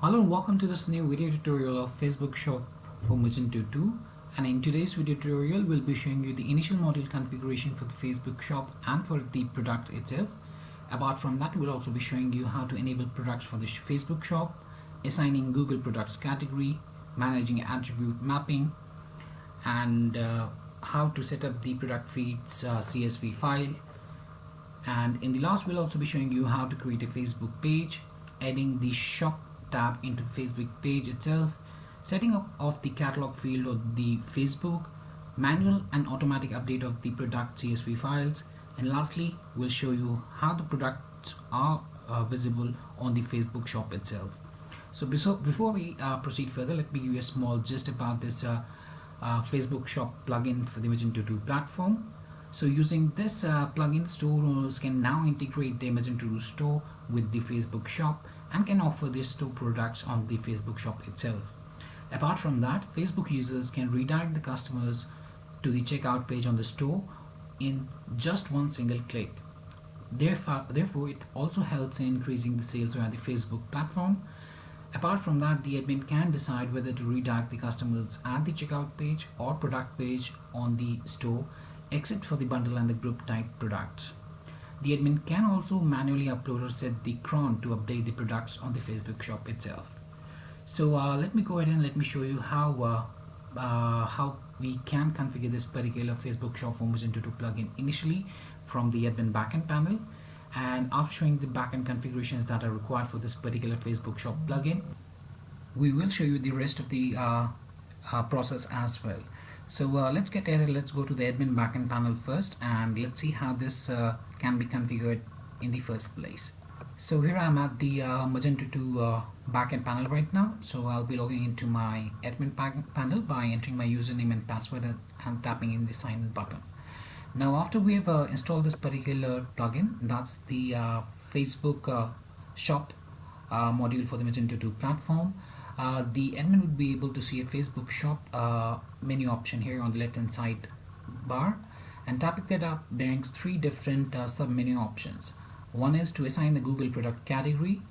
Hello and welcome to this new video tutorial of Facebook Shop for Magento 2, and in today's video tutorial we'll be showing you the initial module configuration for the Facebook Shop and for the product itself. Apart from that, we'll also be showing you how to enable products for the Facebook Shop, assigning Google Products category, managing attribute mapping, and how to set up the product feeds CSV file. And in the last, we'll also be showing you how to create a Facebook page, adding the shop tab into the Facebook page itself, setting up of the catalog field of the Facebook, manual and automatic update of the product CSV files, and lastly we'll show you how the products are visible on the Facebook shop itself. So before we proceed further, let me give you a small gist about this Facebook shop plugin for the Magento 2 platform. So using this plugin, store owners can now integrate the Magento 2 store with the Facebook shop and can offer these store products on the Facebook shop itself. Apart from that, Facebook users can redirect the customers to the checkout page on the store in just one single click. Therefore, it also helps in increasing the sales via the Facebook platform. Apart from that, the admin can decide whether to redirect the customers at the checkout page or product page on the store, except for the bundle and the group type products. The admin can also manually upload or set the cron to update the products on the Facebook shop itself. So let me go ahead and let me show you how we can configure this particular Facebook shop for Magento 2 plugin initially from the admin backend panel. And after showing the backend configurations that are required for this particular Facebook shop plugin, we will show you the rest of the process as well. So let's get at it. Let's go to the admin backend panel first and let's see how this can be configured in the first place. So here I'm at the Magento 2 backend panel right now. So I'll be logging into my admin panel by entering my username and password and tapping in the sign in button. Now after we have installed this particular plugin, that's the Facebook shop module for the Magento 2 platform, the admin would be able to see a Facebook shop menu option here on the left hand side bar, and tapping that up brings three different sub menu options. One is to assign the Google product category,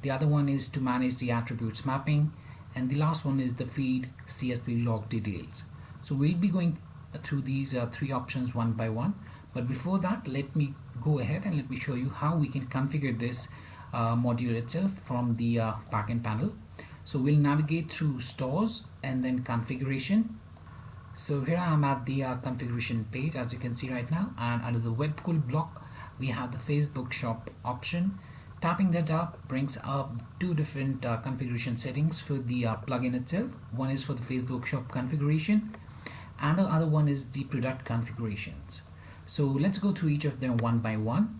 the other one is to manage the attributes mapping, and the last one is the feed CSV log details. So we'll be going through these three options one by one, but before that let me go ahead and let me show you how we can configure this module itself from the backend panel. So we'll navigate through stores and then configuration. So here I am at the configuration page, as you can see right now, and under the web tool block we have the Facebook shop option. Tapping that up brings up two different configuration settings for the plugin itself. One is for the Facebook shop configuration and the other one is the product configurations. So let's go through each of them one by one.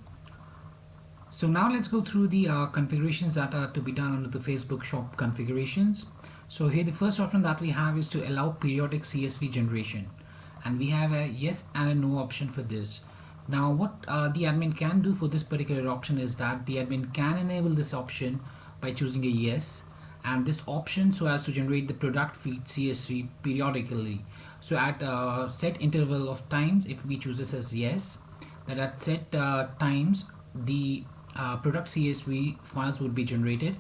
So now let's go through the configurations that are to be done under the Facebook shop configurations. So here the first option that we have is to allow periodic CSV generation, and we have a yes and a no option for this. Now what the admin can do for this particular option is that the admin can enable this option by choosing a yes, and this option so as to generate the product feed CSV periodically. So at a set interval of times, if we choose this as yes, that at set times the product CSV files would be generated.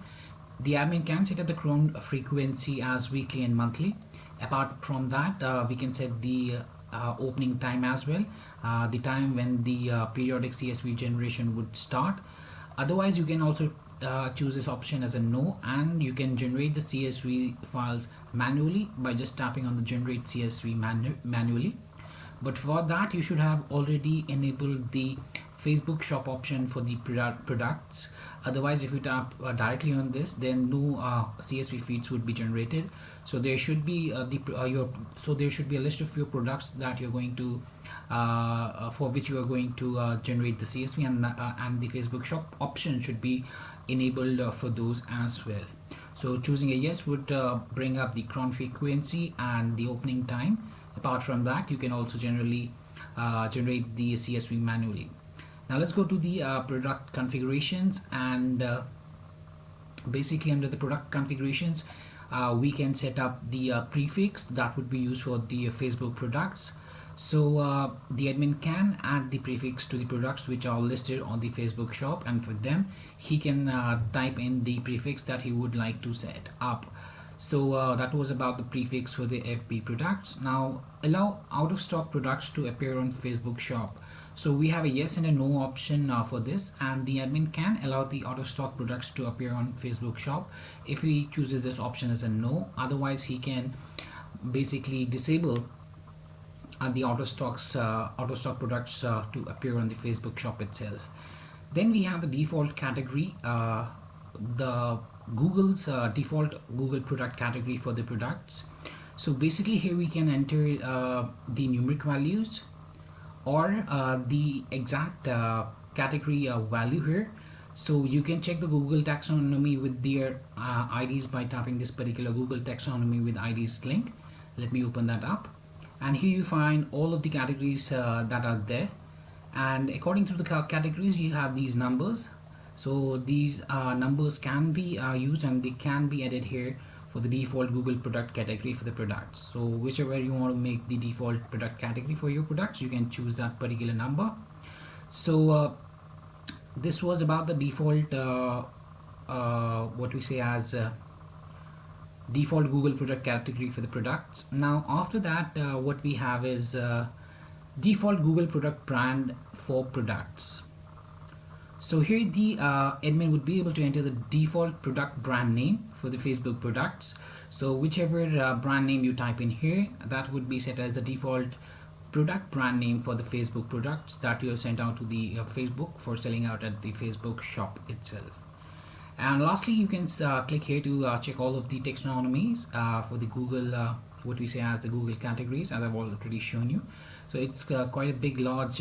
The admin can set up the cron frequency as weekly and monthly. Apart from that, we can set the opening time as well, the time when the periodic CSV generation would start. Otherwise, you can also choose this option as a no, and you can generate the CSV files manually by just tapping on the generate CSV manually. But for that you should have already enabled the Facebook shop option for the products. Otherwise, if you tap directly on this, then no CSV feeds would be generated. So there should be there should be a list of your products that you're going to for which you are going to generate the CSV, and the Facebook shop option should be enabled for those as well. So choosing a yes would bring up the cron frequency and the opening time. Apart from that, you can also generally generate the CSV manually. Now let's go to the product configurations, and basically under the product configurations we can set up the prefix that would be used for the Facebook products. So the admin can add the prefix to the products which are listed on the Facebook shop, and for them he can type in the prefix that he would like to set up. So that was about the prefix for the FB products. Now allow out of stock products to appear on Facebook shop. So we have a yes and a no option for this, and the admin can allow the out of stock products to appear on Facebook shop if he chooses this option as a no. Otherwise he can basically disable the out of stock products to appear on the Facebook shop itself. Then we have the default category, the Google's default Google product category for the products. So basically here we can enter the numeric values or the exact category value here. So you can check the Google taxonomy with their IDs by tapping this particular Google taxonomy with IDs link. Let me open that up, and here you find all of the categories that are there, and according to the categories you have these numbers. So these numbers can be used and they can be added here for the default Google product category for the products. So whichever you want to make the default product category for your products, you can choose that particular number. So this was about the default what we say as default Google product category for the products. Now after that what we have is default Google product brand for products. So here the admin would be able to enter the default product brand name for the Facebook products. So whichever brand name you type in here, that would be set as the default product brand name for the Facebook products that you have sent out to the Facebook for selling out at the Facebook shop itself. And lastly, you can click here to check all of the taxonomies for the Google, what we say as the Google categories, as I've already shown you. So it's quite a big, large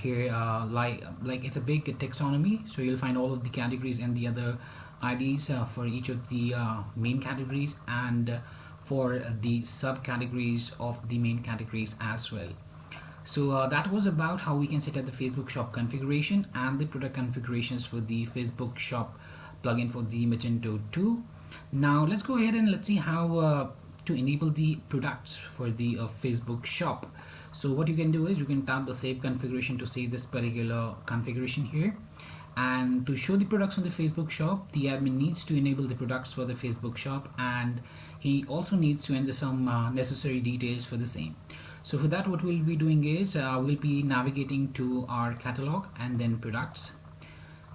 here, like it's a big taxonomy. So you'll find all of the categories and the other IDs for each of the main categories and for the subcategories of the main categories as well. So that was about how we can set up the Facebook shop configuration and the product configurations for the Facebook shop plugin for the Magento 2. Now let's go ahead and let's see how to enable the products for the Facebook shop. So what you can do is you can tap the save configuration to save this particular configuration here. And to show the products on the Facebook shop, the admin needs to enable the products for the Facebook shop, and he also needs to enter some necessary details for the same. So for that, what we'll be doing is we'll be navigating to our catalog and then products.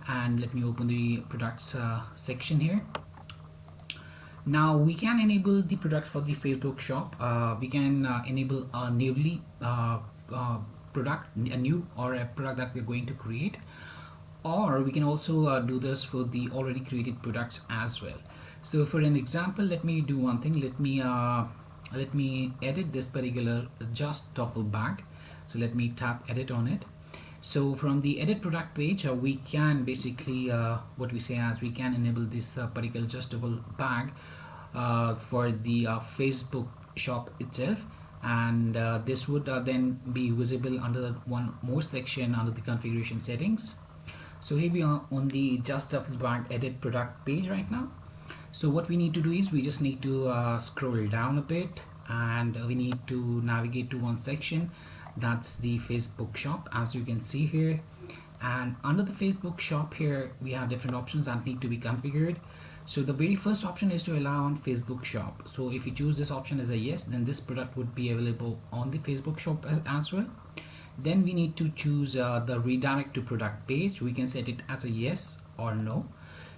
And let me open the products section here. Now we can enable the products for the Facebook shop. We can enable a newly product, a new or a product that we're going to create, or we can also do this for the already created products as well. So for an example, let me do one thing. Let me edit this particular just duffel bag. So let me tap edit on it. So from the edit product page, we can basically what we say as we can enable this particular adjustable bag for the Facebook shop itself, and this would then be visible under one more section under the configuration settings. So here we are on the just duffel bag edit product page right now. So what we need to do is we just need to scroll down a bit, and we need to navigate to one section, that's the Facebook shop, as you can see here. And under the Facebook shop here we have different options that need to be configured. So the very first option is to allow on Facebook shop. So if you choose this option as a yes, then this product would be available on the Facebook shop as well. Then we need to choose the redirect to product page. We can set it as a yes or no.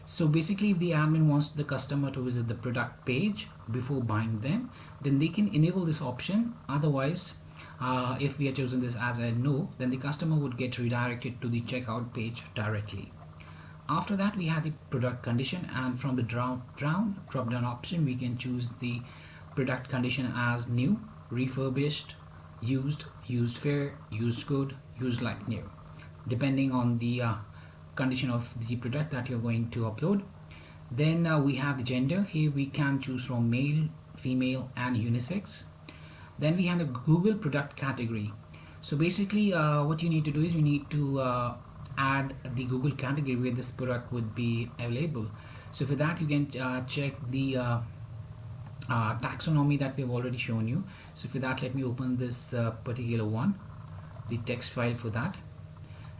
So basically, if the admin wants the customer to visit the product page before buying them, then they can enable this option. Otherwise, if we have chosen this as a no, then the customer would get redirected to the checkout page directly. After that, we have the product condition, and from the drop down option, we can choose the product condition as new, refurbished, used, used fair, used good, used like new, depending on the condition of the product that you're going to upload. Then we have the gender. Here we can choose from male, female, and unisex. Then we have the Google product category. So basically what you need to do is you need to add the Google category where this product would be available. So for that, you can check the taxonomy that we have already shown you. So for that, let me open this particular one, the text file for that.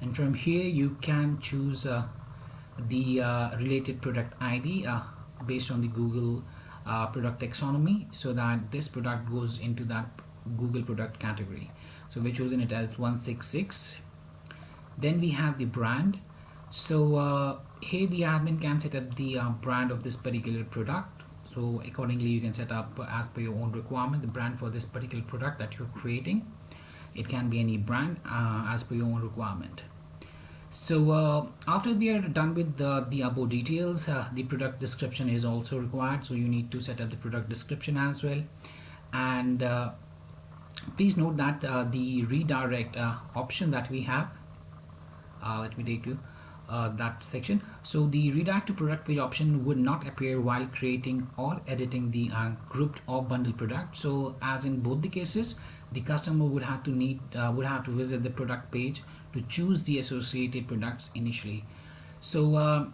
And from here you can choose the related product ID based on the Google product taxonomy, so that this product goes into that Google product category. So we've chosen it as 166. Then we have the brand. So here the admin can set up the brand of this particular product. So accordingly you can set up as per your own requirement the brand for this particular product that you're creating. It can be any brand as per your own requirement. So after we are done with the above details, the product description is also required. So you need to set up the product description as well. And please note that the redirect option that we have, let me take you that section. So the redirect to product page option would not appear while creating or editing the grouped or bundled product. So as in both the cases, the customer would have to visit the product page to choose the associated products initially. So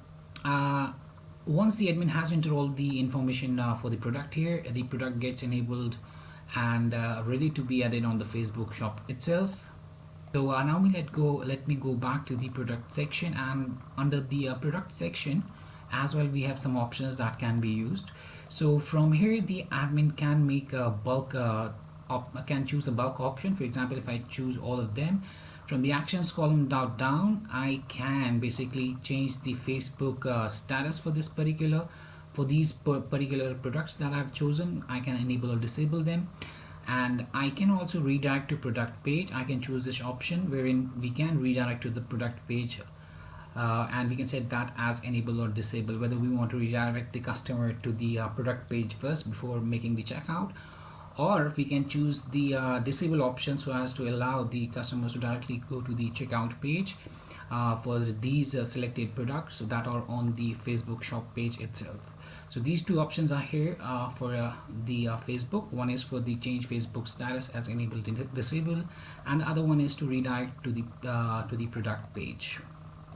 once the admin has entered all the information for the product here, the product gets enabled and ready to be added on the Facebook shop itself. So now let me go back to the product section, and under the product section as well we have some options that can be used. So from here the admin can make a bulk can choose a bulk option. For example, if I choose all of them, from the actions column down I can basically change the Facebook status for these particular products that I've chosen. I can enable or disable them, and I can also redirect to product page. I can choose this option wherein we can redirect to the product page, and we can set that as enable or disable, whether we want to redirect the customer to the product page first before making the checkout, or we can choose the disable option so as to allow the customers to directly go to the checkout page for these selected products that are on the Facebook shop page itself. So these two options are here for the Facebook. One is for the change Facebook status as enabled and disabled, and the other one is to redirect to the product page.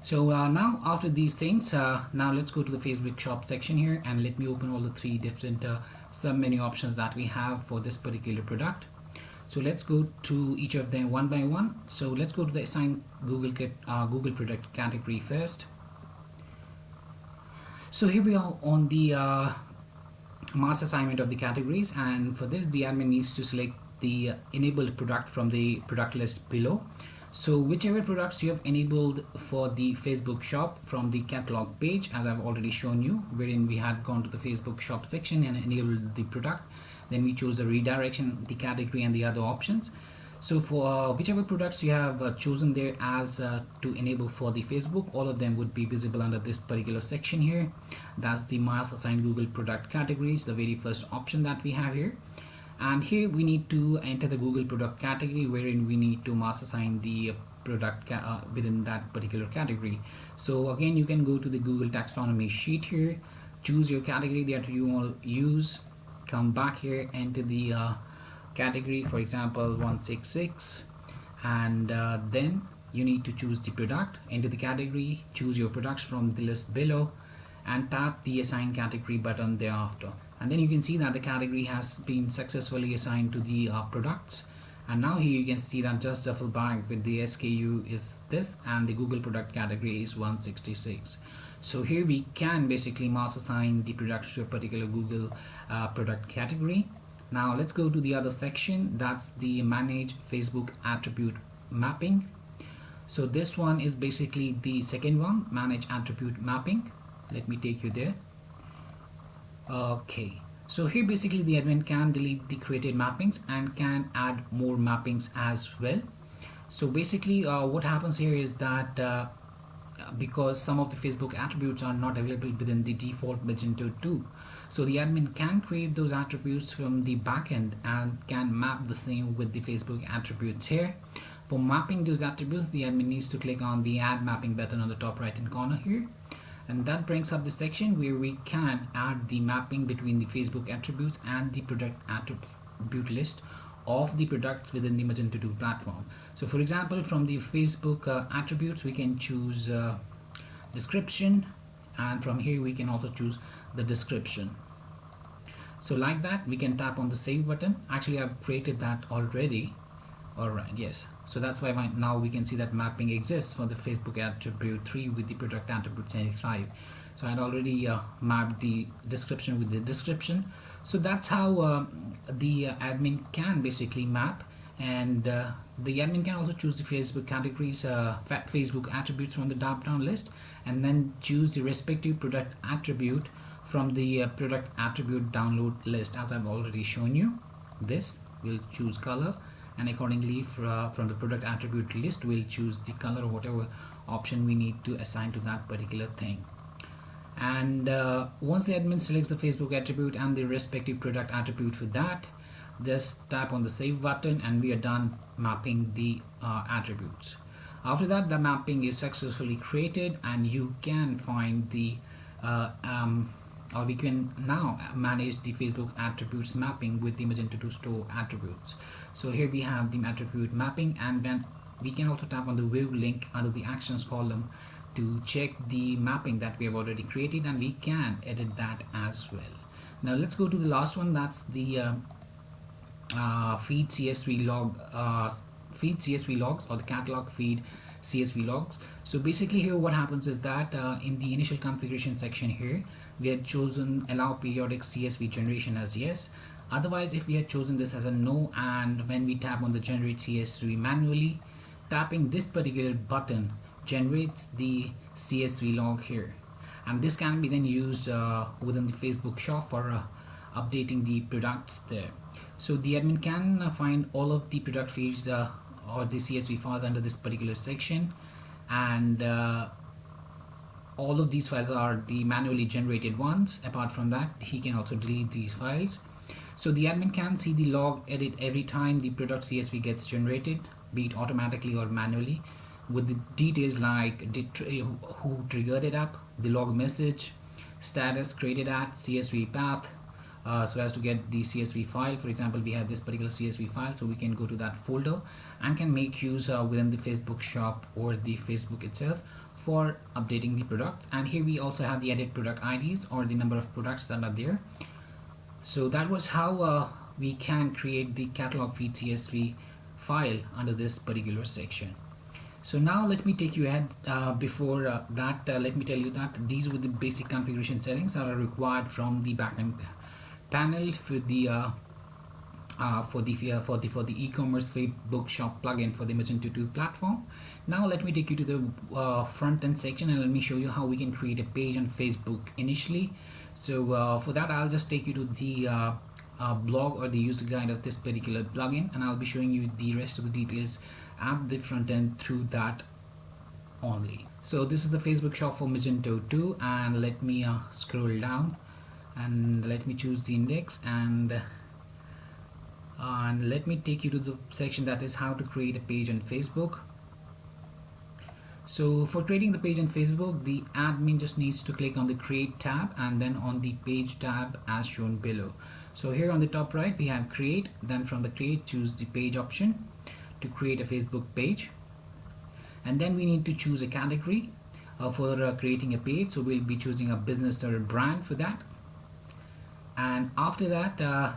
So now after these things, now let's go to the Facebook shop section here, and let me open all the three different sub menu options that we have for this particular product. So let's go to each of them one by one. So let's go to the assign Google product category first. So here we are on the mass assignment of the categories, and for this the admin needs to select the enabled product from the product list below. So whichever products you have enabled for the Facebook shop from the catalog page, as I've already shown you, wherein we had gone to the Facebook shop section and enabled the product, then we choose the redirection, the category, and the other options. So for whichever products you have chosen there as to enable for the Facebook, all of them would be visible under this particular section here. That's the mass assigned Google product categories, the very first option that we have here. And here we need to enter the Google product category, wherein we need to mass assign the product within that particular category. So again, you can go to the Google taxonomy sheet here, choose your category that you want to use, come back here, enter the category, for example 166, and then you need to choose the product, enter the category, choose your products from the list below, and tap the assign category button thereafter. And then you can see that the category has been successfully assigned to the products. And now here you can see that Just Duffel Bag with the SKU is this, and the Google product category is 166. So here we can basically mass assign the products to a particular Google product category. Now let's go to the other section, that's the manage Facebook attribute mapping. So this one is basically the second one, manage attribute mapping. Let me take you there. Okay, so here basically the admin can delete the created mappings and can add more mappings as well. So basically what happens here is that because some of the Facebook attributes are not available within the default Magento 2, so the admin can create those attributes from the backend and can map the same with the Facebook attributes here. For mapping those attributes, the admin needs to click on the add mapping button on the top right hand corner here, and that brings up the section where we can add the mapping between the Facebook attributes and the product attribute list of the products within the Magento 2 platform. So for example, from the Facebook attributes we can choose description, and from here we can also choose the description. So like that, we can tap on the save button. Actually, I've created that already. All right, yes. So that's why now we can see that mapping exists for the Facebook attribute 3 with the product attribute 75. So I'd already mapped the description with the description. So that's how the admin can basically map, and the admin can also choose the Facebook categories, Facebook attributes from the drop-down list, and then choose the respective product attribute from the product attribute download list, as I've already shown you. This will choose color, and accordingly from the product attribute list we'll choose the color or whatever option we need to assign to that particular thing. And once the admin selects the Facebook attribute and the respective product attribute for that, just tap on the save button and we are done mapping the attributes. After that, the mapping is successfully created, and you can find the or we can now manage the Facebook attributes mapping with the Magento 2 store attributes. So here we have the attribute mapping, and then we can also tap on the view link under the actions column to check the mapping that we have already created, and we can edit that as well. Now let's go to the last one. That's the feed CSV log, feed CSV logs, or the catalog feed CSV logs. So basically here what happens is that in the initial configuration section here, we had chosen allow periodic CSV generation as yes. Otherwise, if we had chosen this as a no, and when we tap on the generate CSV manually, tapping this particular button generates the CSV log here, and this can be then used within the Facebook shop for updating the products there. So the admin can find all of the product feeds or the CSV files under this particular section, and all of these files are the manually generated ones. Apart from that, he can also delete these files. So the admin can see the log edit every time the product CSV gets generated, be it automatically or manually, with the details like who triggered it up, the log message, status, created at, CSV path, so as to get the CSV file. For example, we have this particular CSV file, so we can go to that folder and can make use within the Facebook shop or the Facebook itself for updating the products. And here we also have the edit product IDs, or the number of products that are there. So that was how we can create the catalog feed CSV file under this particular section. So now let me take you ahead. Before that, let me tell you that these were the basic configuration settings that are required from the backend panel for the e-commerce Facebook shop plugin for the Magento 2 platform. Now let me take you to the front end section, and let me show you how we can create a page on Facebook initially. So for that, I'll just take you to the blog or the user guide of this particular plugin, and I'll be showing you the rest of the details at the front end through that only. So this is the Facebook shop for Magento 2, and let me scroll down and let me choose the index, and let me take you to the section that is how to create a page on Facebook. So for creating the page on Facebook, the admin just needs to click on the create tab and then on the page tab as shown below. So here on the top right we have create, then from the create choose the page option to create a Facebook page, and then we need to choose a category for creating a page. So we'll be choosing a business or a brand for that. And after that,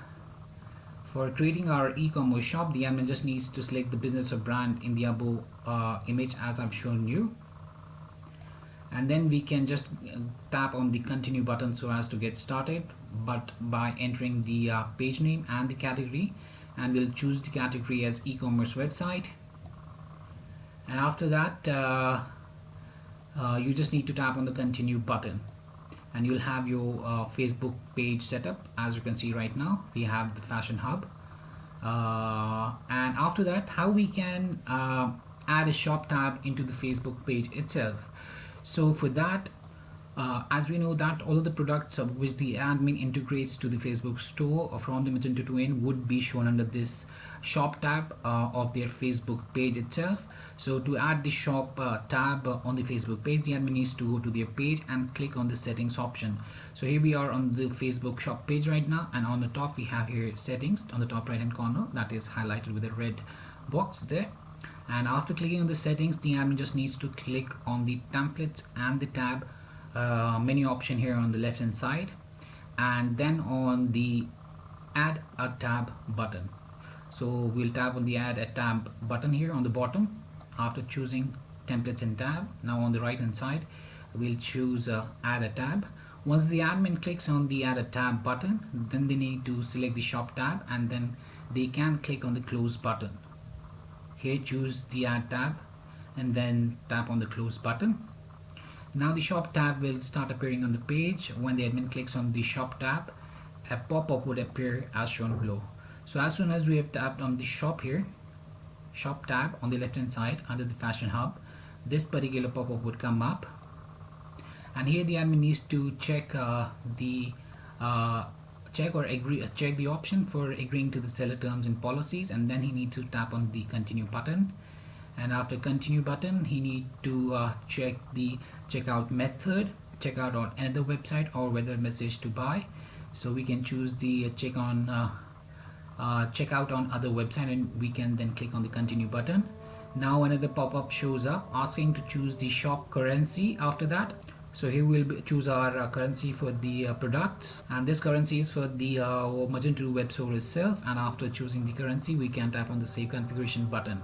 for creating our e-commerce shop, the admin just needs to select the business or brand in the above image as I've shown you, and then we can just tap on the continue button so as to get started, but by entering the page name and the category, and we'll choose the category as e-commerce website. And after that, you just need to tap on the continue button, and you'll have your Facebook page set up. As you can see right now, we have the fashion hub, and after that, how we can add a shop tab into the Facebook page itself. So for that, as we know that all of the products which the admin integrates to the Facebook store from the Magento 2 end would be shown under this shop tab of their Facebook page itself. So to add the shop tab on the Facebook page, the admin needs to go to their page and click on the settings option. So here we are on the Facebook shop page right now, and on the top we have here settings on the top right hand corner, that is highlighted with a red box there. And after clicking on the settings, the admin just needs to click on the templates and the tab menu option here on the left hand side, and then on the add a tab button. So we'll tap on the add a tab button here on the bottom after choosing templates and tab. Now on the right hand side we'll choose add a tab. Once the admin clicks on the add a tab button, then they need to select the shop tab and then they can click on the close button. Here choose the add tab and then tap on the close button. Now the shop tab will start appearing on the page. When the admin clicks on the shop tab, a pop-up would appear as shown below. So as soon as we have tapped on the shop here, shop tab on the left hand side under the fashion hub, this particular pop-up would come up, and here the admin needs to check check the option for agreeing to the seller terms and policies, and then he needs to tap on the continue button. And after continue button, he need to check the checkout method, checkout on another website or whether message to buy. So we can choose the checkout on other website, and we can then click on the continue button. Now another pop-up shows up asking to choose the shop currency after that. So here we'll choose our currency for the products, and this currency is for the Magento web store itself. And after choosing the currency, we can tap on the save configuration button.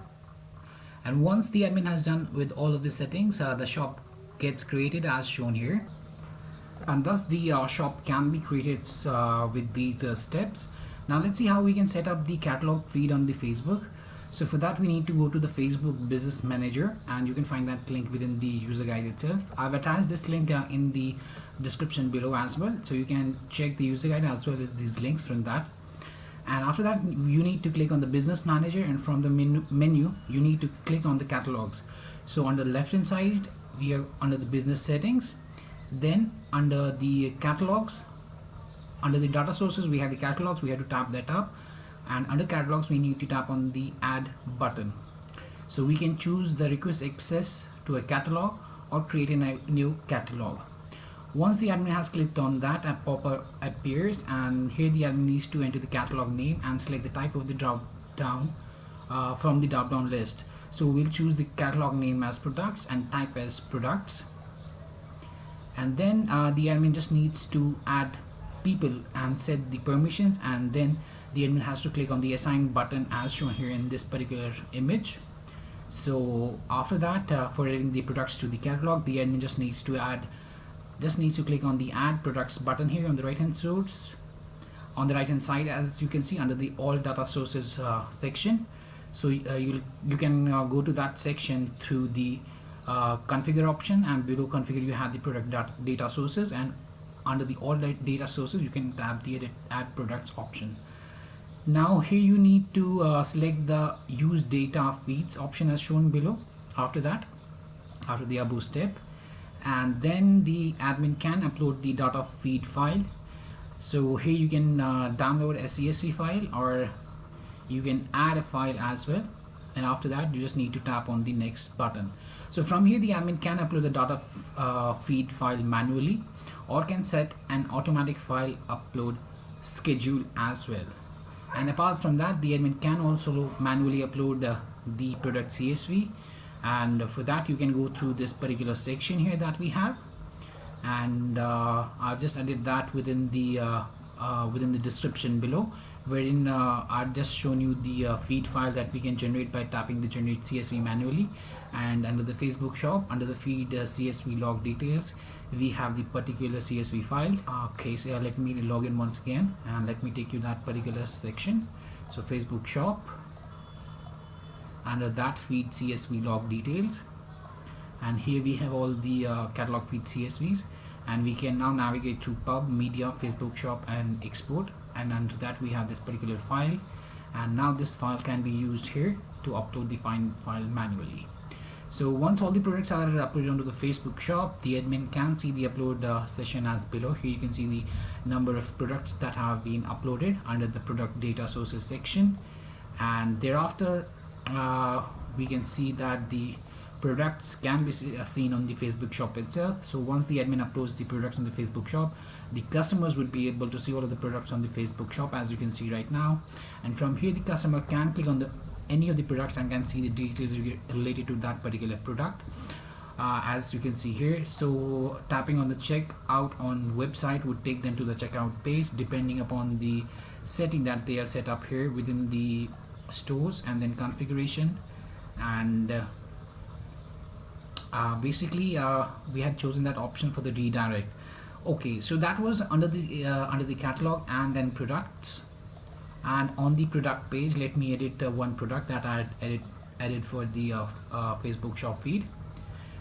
And once the admin has done with all of the settings, the shop gets created as shown here, and thus the shop can be created with these steps. Now let's see how we can set up the catalog feed on the Facebook. So for that we need to go to the Facebook Business Manager, and you can find that link within the user guide itself. I've attached this link in the description below as well, so you can check the user guide as well as these links from that. And after that you need to click on the Business Manager, and from the menu you need to click on the catalogs. So on the left hand side we are under the business settings, then under the catalogs, under the data sources we have the catalogs. We have to tap that up, and under catalogs we need to tap on the add button. So we can choose the request access to a catalog or create a new catalog. Once the admin has clicked on that, a pop-up appears, and here the admin needs to enter the catalog name and select the type of the drop down from the drop down list. So we'll choose the catalog name as products and type as products, and then the admin just needs to add people and set the permissions, and then the admin has to click on the assign button as shown here in this particular image. So after that, for adding the products to the catalog, the admin just needs to click on the add products button here on the right hand source, on the right hand side, as you can see under the all data sources section. So you can go to that section through the configure option, and below configure you have the product data sources, and under the all data sources you can tap the add products option. Now here you need to select the use data feeds option as shown below after that, after the above step, and then the admin can upload the data feed file. So here you can download a CSV file, or you can add a file as well, and after that you just need to tap on the next button. So from here the admin can upload the data feed file manually, or can set an automatic file upload schedule as well. And apart from that, the admin can also manually upload the product CSV, and for that you can go through this particular section here that we have, and I've just added that within the description below, wherein I've just shown you the feed file that we can generate by tapping the generate CSV manually. And under the Facebook shop, under the feed CSV log details, we have the particular CSV file. Okay, so let me log in once again and let me take you that particular section. So Facebook shop, under that feed CSV log details, and here we have all the catalog feed CSVs, and we can now navigate to pub, media, Facebook shop, and export, and under that we have this particular file, and now this file can be used here to upload the file manually. So once all the products are uploaded onto the Facebook shop, the admin can see the upload session as below. Here you can see the number of products that have been uploaded under the product data sources section, and thereafter we can see that the products can be seen on the Facebook shop itself. So once the admin uploads the products on the Facebook shop, the customers would be able to see all of the products on the Facebook shop, as you can see right now. And from here the customer can click on any of the products and can see the details related to that particular product. as you can see here. So tapping on the checkout on website would take them to the checkout page depending upon the setting that they have set up here within the stores, and then configuration. And basically we had chosen that option for the redirect. Okay, so that was under the catalog and then products. And on the product page, let me edit one product that I had added for the Facebook shop feed.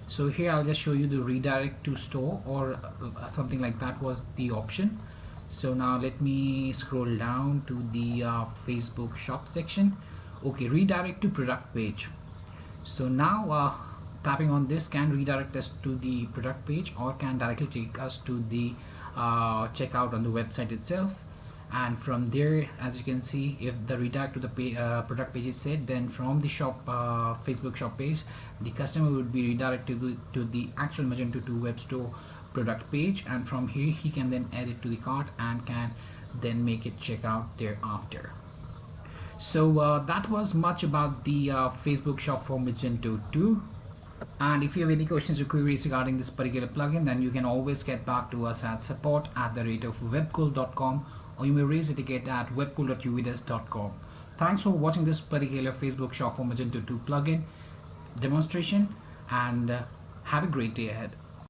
So here I'll just show you the redirect to store, or something like that was the option. So now let me scroll down to the Facebook shop section. Okay, redirect to product page. So now tapping on this can redirect us to the product page, or can directly take us to the checkout on the website itself. And from there, as you can see, if the redirect to the product page is set, then from the shop Facebook shop page, the customer would be redirected to the actual Magento 2 web store product page, and from here he can then add it to the cart and can then make it checkout thereafter. So that was much about the Facebook shop for Magento 2. And if you have any questions or queries regarding this particular plugin, then you can always get back to us at support@webcool.com, or you may raise a ticket at webcool.uvidesk.com. Thanks for watching this particular Facebook shop for Magento 2 plugin demonstration, and have a great day ahead.